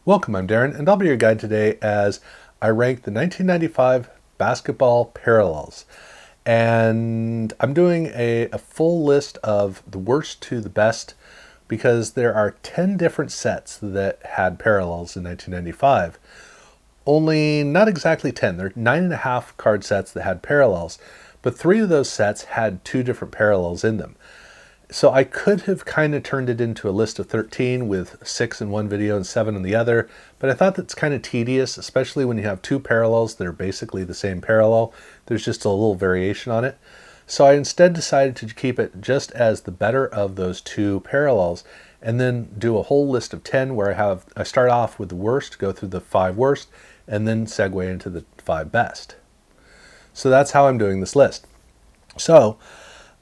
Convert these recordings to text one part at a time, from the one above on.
Welcome, I'm Darren, and I'll be your guide today as I rank the 1995 basketball parallels. And I'm doing a full list of the worst to the best because there are 10 different sets that had parallels in 1995. Only not exactly 10, there are 9.5 card sets that had parallels, but 3 of those sets had 2 different parallels in them. So I could have kind of turned it into a list of 13 with 6 in one video and 7 in the other, but I thought that's kind of tedious, especially when you have 2 parallels that are basically the same parallel. There's just a little variation on it. So I instead decided to keep it just as the better of those 2 parallels, and then do a whole list of 10 where I start off with the worst, go through the 5 worst, and then segue into the 5 best. So that's how I'm doing this list. So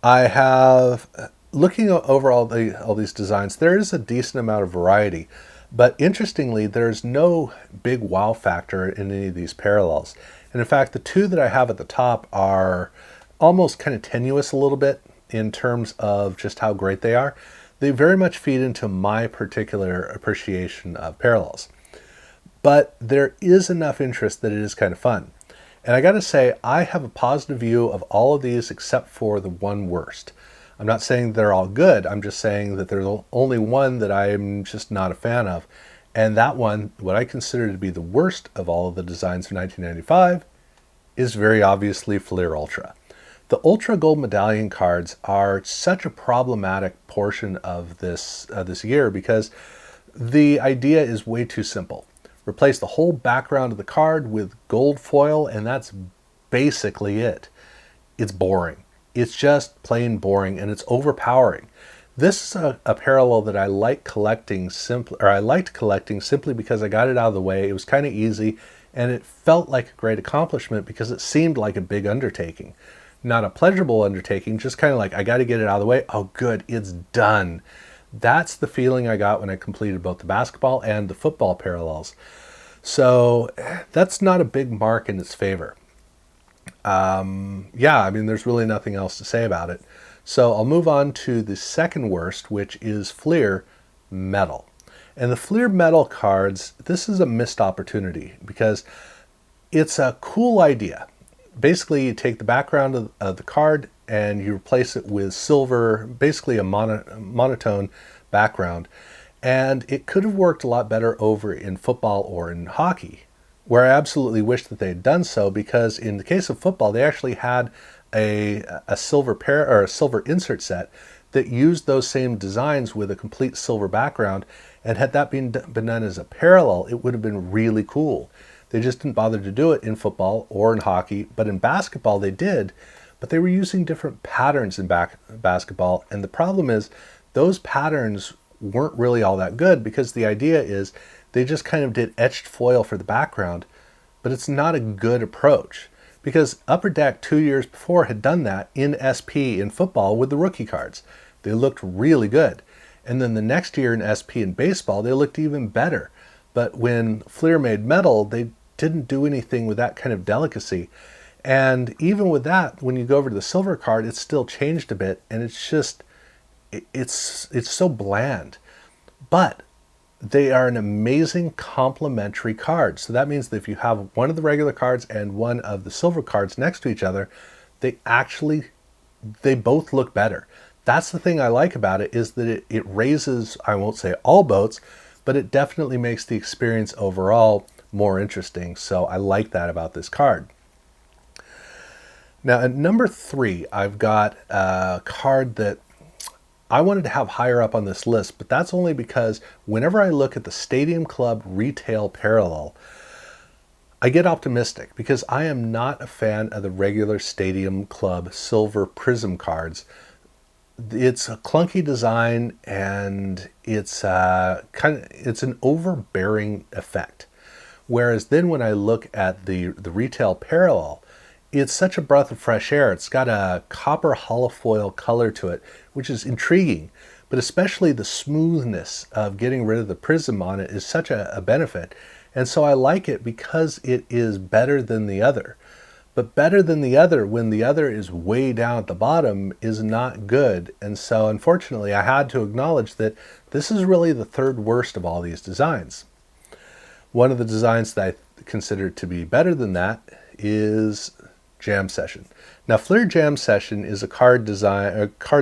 I have, looking over all these designs, there is a decent amount of variety, but interestingly, there's no big wow factor in any of these parallels. And in fact, the 2 that I have at the top are almost kind of tenuous a little bit in terms of just how great they are. They very much feed into my particular appreciation of parallels. But there is enough interest that it is kind of fun. And I gotta say, I have a positive view of all of these except for the one worst. I'm not saying they're all good, I'm just saying that there's only one that I'm just not a fan of. And that one, what I consider to be the worst of all of the designs of 1995, is very obviously Fleer Ultra. The Ultra Gold Medallion cards are such a problematic portion of this year because the idea is way too simple. Replace the whole background of the card with gold foil, and that's basically it. It's boring. It's just plain boring, and it's overpowering. This is a parallel that I like collecting I liked collecting simply because I got it out of the way. It was kind of easy, and it felt like a great accomplishment because it seemed like a big undertaking. Not a pleasurable undertaking, just kind of like, I got to get it out of the way. Oh, good, it's done. That's the feeling I got when I completed both the basketball and the football parallels. So that's not a big mark in its favor. Yeah, I mean, there's really nothing else to say about it. So I'll move on to the second worst, which is Fleer Metal. And the Fleer Metal cards, this is a missed opportunity because it's a cool idea. Basically, you take the background of the card and you replace it with silver, basically a monotone background. And it could have worked a lot better over in football or in hockey, where I absolutely wish that they had done so, because in the case of football, they actually had a silver pair or a silver insert set that used those same designs with a complete silver background. And had that been done as a parallel, it would have been really cool. They just didn't bother to do it in football or in hockey, but in basketball they did. But they were using different patterns in basketball, and the problem is those patterns weren't really all that good because the idea is they just kind of did etched foil for the background, but it's not a good approach because Upper Deck 2 years before had done that in SP in football with the rookie cards. They looked really good. And then the next year in SP in baseball, they looked even better. But when Fleer made Metal, they didn't do anything with that kind of delicacy. And even with that, when you go over to the silver card, it's still changed a bit, and it's just, it's so bland. But they are an amazing complementary card. So that means that if you have one of the regular cards and one of the silver cards next to each other, they both look better. That's the thing I like about it, is that it raises, I won't say all boats, but it definitely makes the experience overall more interesting. So I like that about this card. Now at number 3, I've got a card that I wanted to have higher up on this list, but that's only because whenever I look at the Stadium Club retail parallel, I get optimistic because I am not a fan of the regular Stadium Club silver prism cards. It's a clunky design, and it's an overbearing effect. Whereas then when I look at the retail parallel, it's such a breath of fresh air. It's got a copper holofoil color to it, which is intriguing, but especially the smoothness of getting rid of the prism on it is such a benefit. And so I like it because it is better than the other. But better than the other, when the other is way down at the bottom, is not good. And so unfortunately, I had to acknowledge that this is really the third worst of all these designs. One of the designs that I consider to be better than that is Jam Session. Now, Fleer Jam Session is a card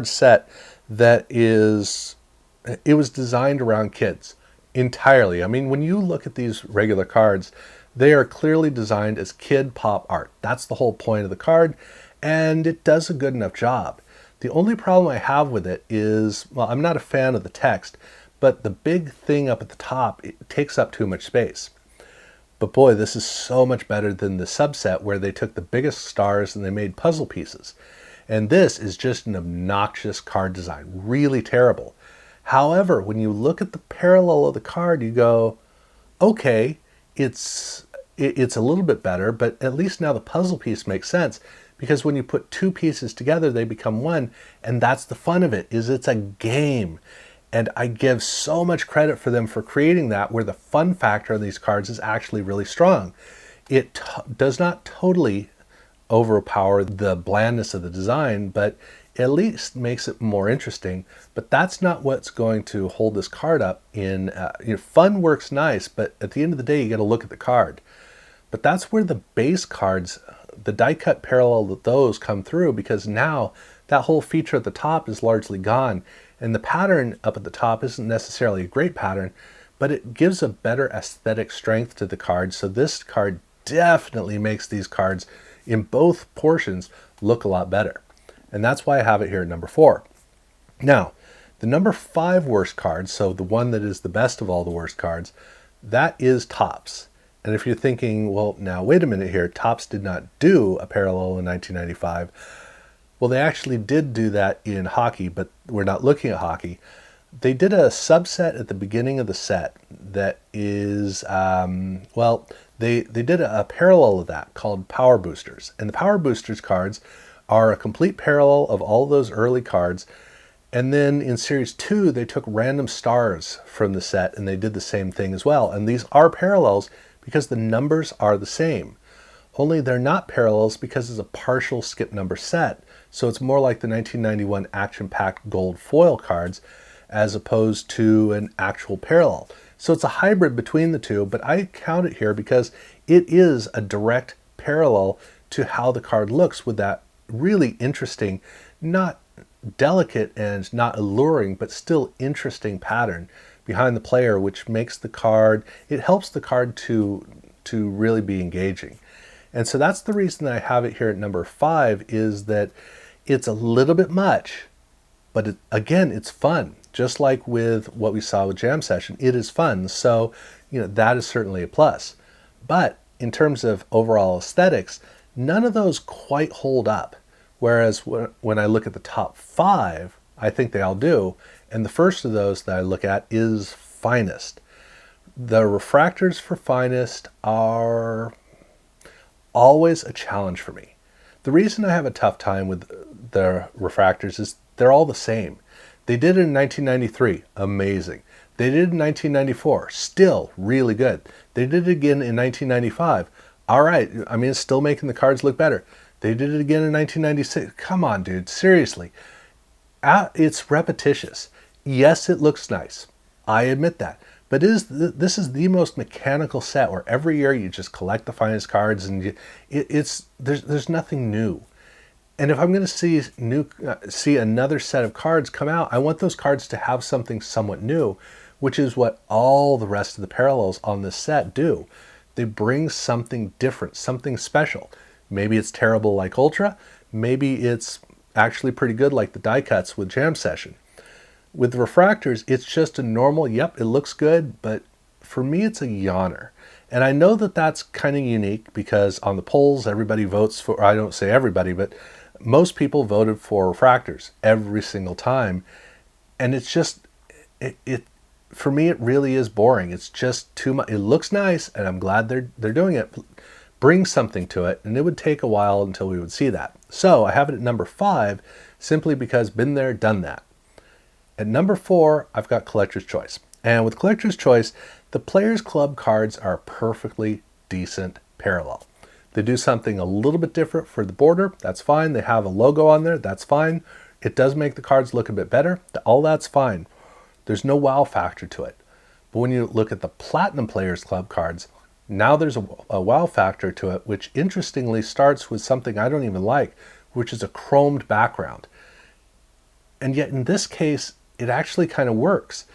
set that it was designed around kids entirely. I mean, when you look at these regular cards, they are clearly designed as kid pop art. That's the whole point of the card, and it does a good enough job. The only problem I have with it is, well, I'm not a fan of the text, but the big thing up at the top, it takes up too much space. But boy, this is so much better than the subset where they took the biggest stars and they made puzzle pieces. And this is just an obnoxious card design, really terrible. However, when you look at the parallel of the card, you go, okay, it's a little bit better, but at least now the puzzle piece makes sense, because when you put two pieces together, they become one, and that's the fun of it, is it's a game. And I give so much credit for them for creating that, where the fun factor of these cards is actually really strong. It does not totally overpower the blandness of the design, but at least makes it more interesting. But that's not what's going to hold this card up in, fun works nice, but at the end of the day, you got to look at the card. But that's where the base cards, the die cut parallel of those come through, because now that whole feature at the top is largely gone. And the pattern up at the top isn't necessarily a great pattern, but it gives a better aesthetic strength to the card. So this card definitely makes these cards in both portions look a lot better. And that's why I have it here at number 4. Now, the number 5 worst card, so the one that is the best of all the worst cards, that is Topps. And if you're thinking, well, now wait a minute here, Topps did not do a parallel in 1995. Well, they actually did do that in hockey, but we're not looking at hockey. They did a subset at the beginning of the set that is, they did a parallel of that called Power Boosters. And the Power Boosters cards are a complete parallel of all those early cards. And then in Series 2, they took random stars from the set and they did the same thing as well. And these are parallels because the numbers are the same. Only they're not parallels because it's a partial skip number set. So it's more like the 1991 action-packed gold foil cards as opposed to an actual parallel. So it's a hybrid between the two, but I count it here because it is a direct parallel to how the card looks with that really interesting, not delicate and not alluring, but still interesting pattern behind the player, which makes the card, it helps the card to really be engaging. And so that's the reason that I have it here at number 5, is that it's a little bit much, but again, it's fun. Just like with what we saw with Jam Session, it is fun. So, that is certainly a plus. But in terms of overall aesthetics, none of those quite hold up. Whereas when I look at the top 5, I think they all do. And the first of those that I look at is Finest. The refractors for Finest are always a challenge for me. The reason I have a tough time with the refractors is they're all the same. They did it in 1993, amazing. They did it in 1994, still really good. They did it again in 1995, all right. I mean, it's still making the cards look better. They did it again in 1996. Come on, dude, seriously. It's repetitious. Yes, it looks nice. I admit that. But this is the most mechanical set where every year you just collect the finest cards, and there's nothing new. And if I'm going to see another set of cards come out, I want those cards to have something somewhat new, which is what all the rest of the parallels on this set do. They bring something different, something special. Maybe it's terrible like Ultra. Maybe it's actually pretty good like the die cuts with Jam Session. With the refractors, it's just a normal, yep, it looks good, but for me, it's a yawner. And I know that that's kind of unique because on the polls, everybody votes for, I don't say everybody, but most people voted for refractors every single time. And it's just, for me, it really is boring. It's just too much. It looks nice, and I'm glad they're doing it. Bring something to it, and it would take a while until we would see that. So I have it at number 5, simply because been there, done that. At number 4, I've got Collector's Choice. And with Collector's Choice, the Players Club cards are a perfectly decent parallel. They do something a little bit different for the border. That's fine. They have a logo on there. That's fine. It does make the cards look a bit better. All that's fine. There's no wow factor to it. But when you look at the Platinum Players Club cards, now there's a wow factor to it, which interestingly starts with something I don't even like, which is a chromed background. And yet in this case, it actually kind of works.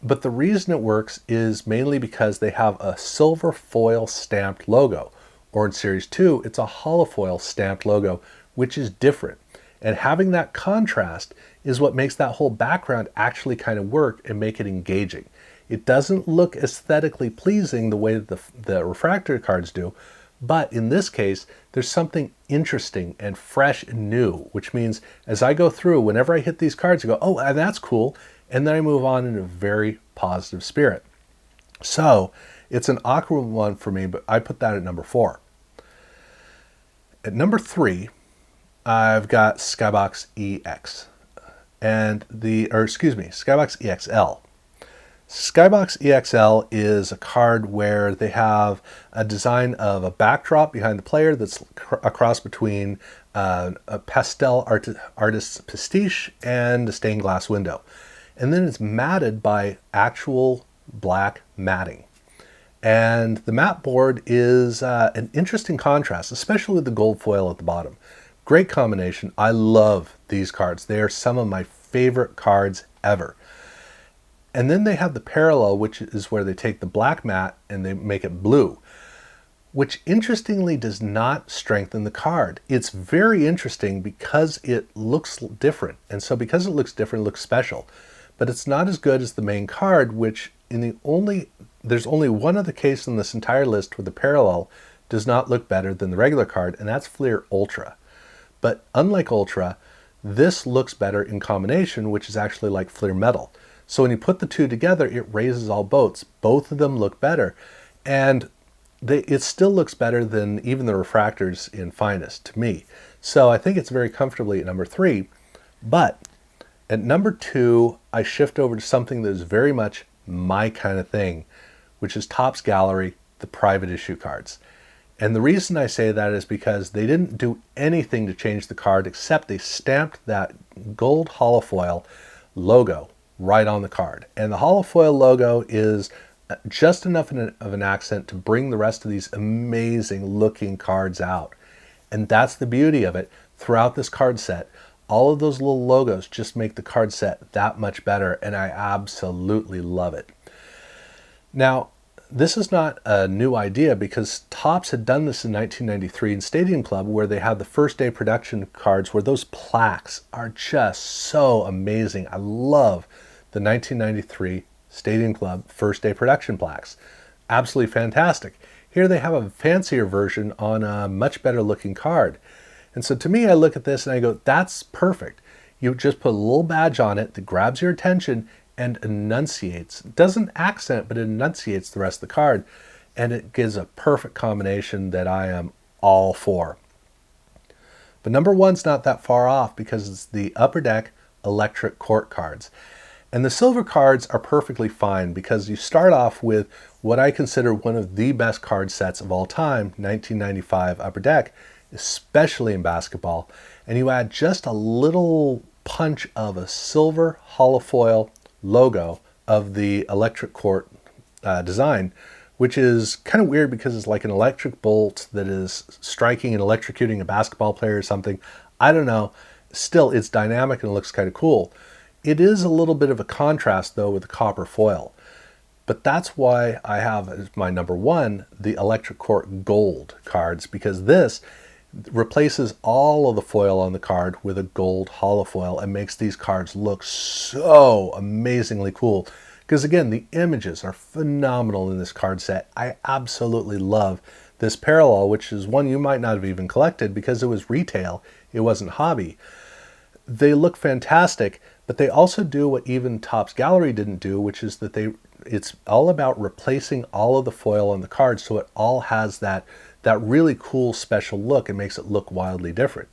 But the reason it works is mainly because they have a silver foil stamped logo. Or in Series 2, it's a holofoil stamped logo, which is different. And having that contrast is what makes that whole background actually kind of work and make it engaging. It doesn't look aesthetically pleasing the way that the refractor cards do, but in this case, there's something interesting and fresh and new, which means as I go through, whenever I hit these cards, I go, oh, and that's cool, and then I move on in a very positive spirit. So it's an awkward one for me, but I put that at number 4. At number 3, I've got Skybox EX, Skybox EXL. Skybox EXL is a card where they have a design of a backdrop behind the player that's a cross between a pastel artist's pastiche and a stained glass window. And then it's matted by actual black matting. And the mat board is an interesting contrast, especially with the gold foil at the bottom. Great combination. I love these cards. They are some of my favorite cards ever. And then they have the parallel, which is where they take the black mat and they make it blue, which interestingly does not strengthen the card. It's very interesting because it looks different. And so because it looks different, it looks special. But it's not as good as the main card, which there's only one other case in this entire list where the parallel does not look better than the regular card, and that's Fleer Ultra. But unlike Ultra, this looks better in combination, which is actually like Fleer Metal. So when you put the two together, it raises all boats. Both of them look better. And it still looks better than even the refractors in Finest to me. So I think it's very comfortably at number 3. But at number 2, I shift over to something that is very much my kind of thing, which is Topps Gallery, the private issue cards. And the reason I say that is because they didn't do anything to change the card except they stamped that gold holofoil logo right on the card. And the holofoil logo is just enough of an accent to bring the rest of these amazing looking cards out. And that's the beauty of it. Throughout this card set, all of those little logos just make the card set that much better, and I absolutely love it. Now, this is not a new idea because Topps had done this in 1993 in Stadium Club, where they had the first day production cards where those plaques are just so amazing. I love the 1993 Stadium Club first day production plaques. Absolutely fantastic. Here they have a fancier version on a much better looking card. And so to me, I look at this and I go, that's perfect. You just put a little badge on it that grabs your attention and enunciates. It doesn't accent, but it enunciates the rest of the card. And it gives a perfect combination that I am all for. But number 1's not that far off because it's the Upper Deck Electric Court cards. And the silver cards are perfectly fine because you start off with what I consider one of the best card sets of all time, 1995 Upper Deck, especially in basketball. And you add just a little punch of a silver holofoil logo of the Electric Court design, which is kind of weird because it's like an electric bolt that is striking and electrocuting a basketball player or something. I don't know. Still, it's dynamic and it looks kind of cool. It is a little bit of a contrast, though, with the copper foil. But that's why I have as my number 1 the Electric Court Gold cards, because this replaces all of the foil on the card with a gold holofoil and makes these cards look so amazingly cool. Because again, the images are phenomenal in this card set. I absolutely love this parallel, which is one you might not have even collected because it was retail, it wasn't hobby. They look fantastic, but they also do what even Topps Gallery didn't do, which is that it's all about replacing all of the foil on the card so it all has that really cool special look and makes it look wildly different.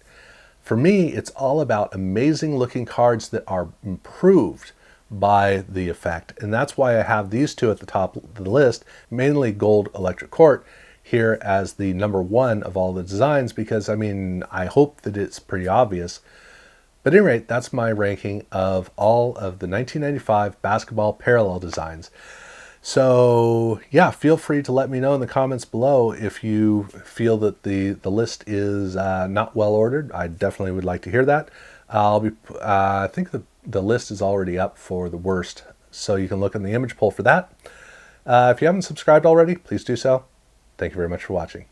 For me, it's all about amazing looking cards that are improved by the effect. And that's why I have these two at the top of the list, mainly Gold Electric Court here as the number 1 of all the designs, because I mean, I hope that it's pretty obvious. But at any rate, that's my ranking of all of the 1995 basketball parallel designs. So yeah, feel free to let me know in the comments below if you feel that the list is not well ordered. I definitely would like to hear that. I think the list is already up for the worst, so you can look in the image poll for that. If you haven't subscribed already, please do so. Thank you very much for watching.